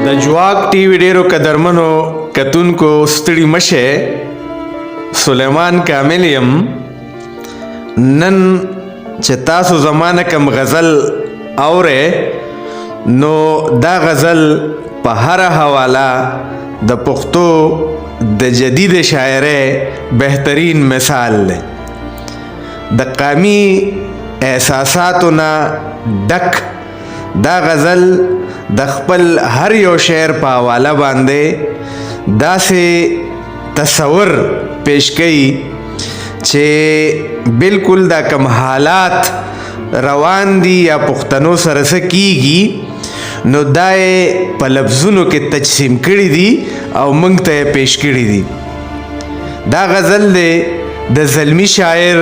د جواک ټي وي ډیرو قدرمنو کتونکو ستړي مشه سلیمان کامل یم. نن چې تاسو زمانه کم غزل اوره نو دا غزل په هر حواله د پښتو د جدید شاعرۍ بهترین مثال دی. د قومي احساساتو نه ډک دا غزل د خپل هر یو شعر په حواله باندې داسې تصور پیش کوي چې بالکل دا کم حالات روان دي یا پښتنو سره څه کیږي نو دا یې په لفظونو کې تجسیم کړي دي او موږ ته یې پیش کړي دي. دا غزل دی د زلمی شاعر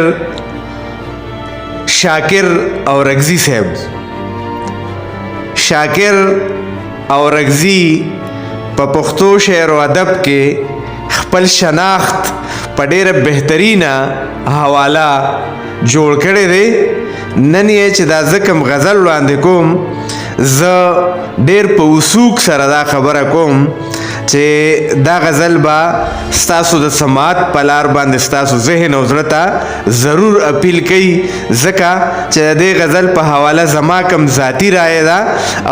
شاکر اورغزی صاحب. شاکر اورغزی په پښتو شعر او ادب کې خپل شناخت په ډېره بهترینه حواله جوړ کړی دی. نن یې چې دا زه کوم غزل وړاندې کوم زه ډېر په وثوق سره دا خبره کوم چې دا غزل به ستاسو د سماعت په لار باندې ستاسو ذهن او زړه ته ضرور اپیل کوي، ځکه چې د دې غزل په حواله زما کم ذاتي رایه ده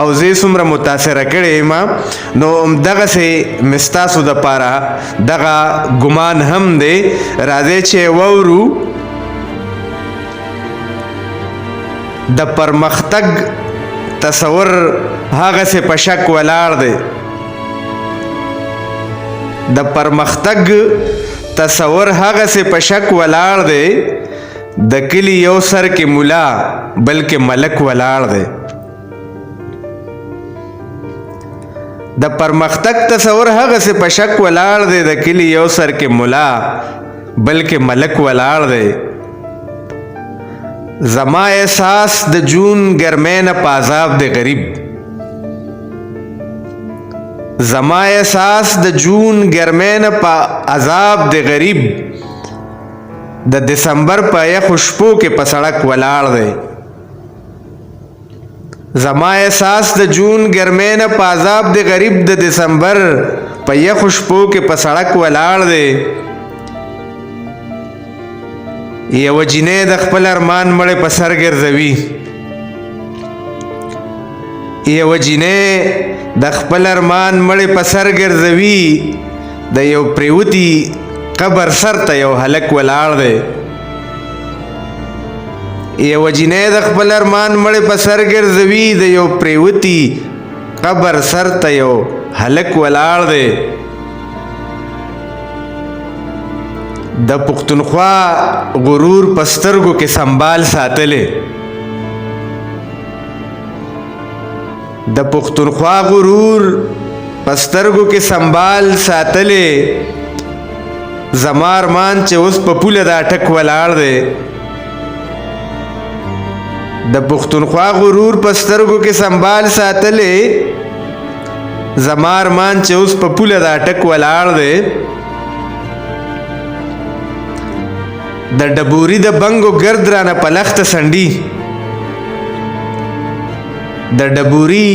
او زه یې څومره متاثره کړی یم نو همدغسې مې ستاسو دپاره دغه ګمان هم دی. راځئ چې واورو د پرمختګ تصور هغسې په شک ولاړ دی. د پرمختګ تصور هغسې په شک ولاړ دی. د کلي یو سر کې مولا بلکې ملک ولاړ دی. د پرمختګ تصور هغسې په شک ولاړ دی. د کلي یو سر کې مولا بلکې ملک ولاړ دی. زما احساس د جون ګرمۍ نه په عذاب د غریب. زما احساس د جون ګرمۍ نه په عذاب د غریب. د دسمبر په یخو شپو کې په سړک ولاړ دی. زما احساس د جون ګرمۍ نه په عذاب د غریب. د دسمبر په یخو شپو کې په سړک ولاړ دی. یو جینۍ د خپل ارمان مړی په سر ګرځوي. یو جینۍ د خپل ارمان مړی په سر ګرځوي. د یو پریوتي قبر سر ته یو هلک ولاړ دی. یو جینۍ د خپل ارمان مړی په سر ګرځوي. د یو پریوتي قبر سر ته یو هلک ولاړ دی. د پښتونخوا غرور په سترګو کې سنبال ساتلې. د پښتونخوا غرور په سترګو کې سنبال ساتلې. زما ارمان چې اوس په پوله دا ټک ولاړ دی. د پښتونخوا غرور په سترګو کې سنبال ساتلې. زما ارمان چې اوس په پوله دا ټک ولاړ دی. د ډبوري د بنګو ګرد رانه په لخته سنډي. د ډبوري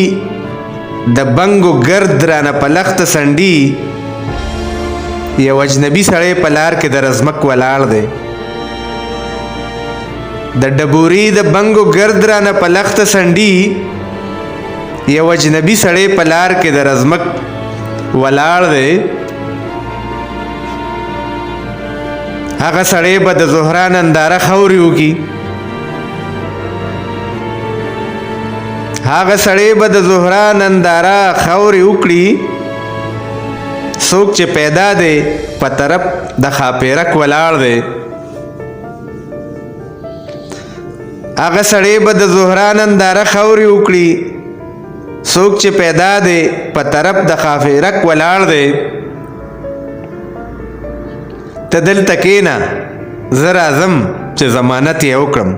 د بنګو ګرد رانه په لخته سنډي. یو اجنبي سړی په لار کې د رزمک ولاړ دی. د ډبوري د بنګو ګرد رانه په لخته سنډي. یو اجنبي سړی په لار کې د رزمک ولاړ دی. هغه سړی به د زهرا ننداره خورې وکړي. هغه سړی به د زهرا ننداره خورې وکړي. څوک چې پیدا دی په طرف د ښاپیرک ولاړ دی. هغه سړی به د زهرا ننداره خورې وکړي. څوک چې پیدا دی په طرف د ښاپیرک ولاړ دی. ته دلته کښېنه زه راځم چې ضمانت یې وکړم.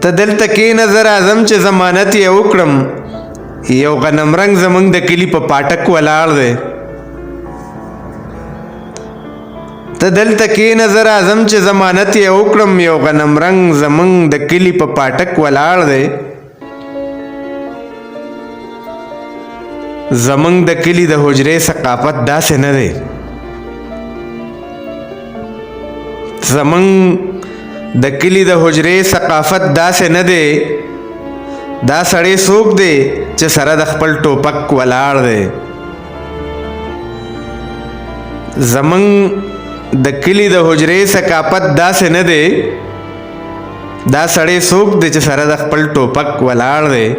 ته دلته کښېنه زه راځم چې ضمانت یې وکړم. یو غنم رنګ زمونږ د کلي په پاټک ولاړ دی. ته دلته کښېنه زه راځم چې ضمانت یې وکړم. یو غنم رنګ زمونږ د کلي په پاټک ولاړ دی. زمنګ د کلی د حجرې ثقافت داسې نه دی. زمنګ د کلی د حجرې ثقافت داسې نه دی. دا سړی څوک دی چې سره د خپل ټوپک ولاړ دی. زمنګ د کلی د حجرې ثقافت داسې نه دی. دا سړی څوک دی چې سره د خپل ټوپک ولاړ دی.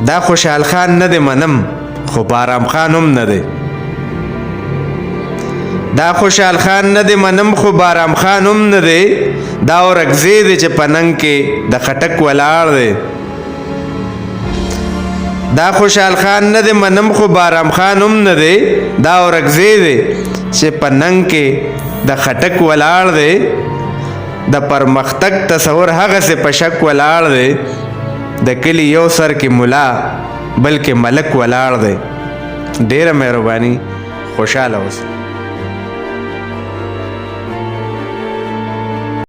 دا خوشحال خان نه دی منم خو بارام خان هم نه دی. دا خوشحال خان نه دی منم خو بارام خان هم نه دی. دا اورکزی دی چې پننګ کې د خټک ولاړ دی. دا خوشحال خان نه دی منم خو بارام خان هم نه دی. دا اورکزی دی چې پننګ کې د خټک ولاړ دی. د پرمختګ تصور هغه سه په شک ولاړ دی. د کلی یو سر کې مولا بلکې ملک ولاړ دی. ډیره مهرباني، خوشاله اوسئ.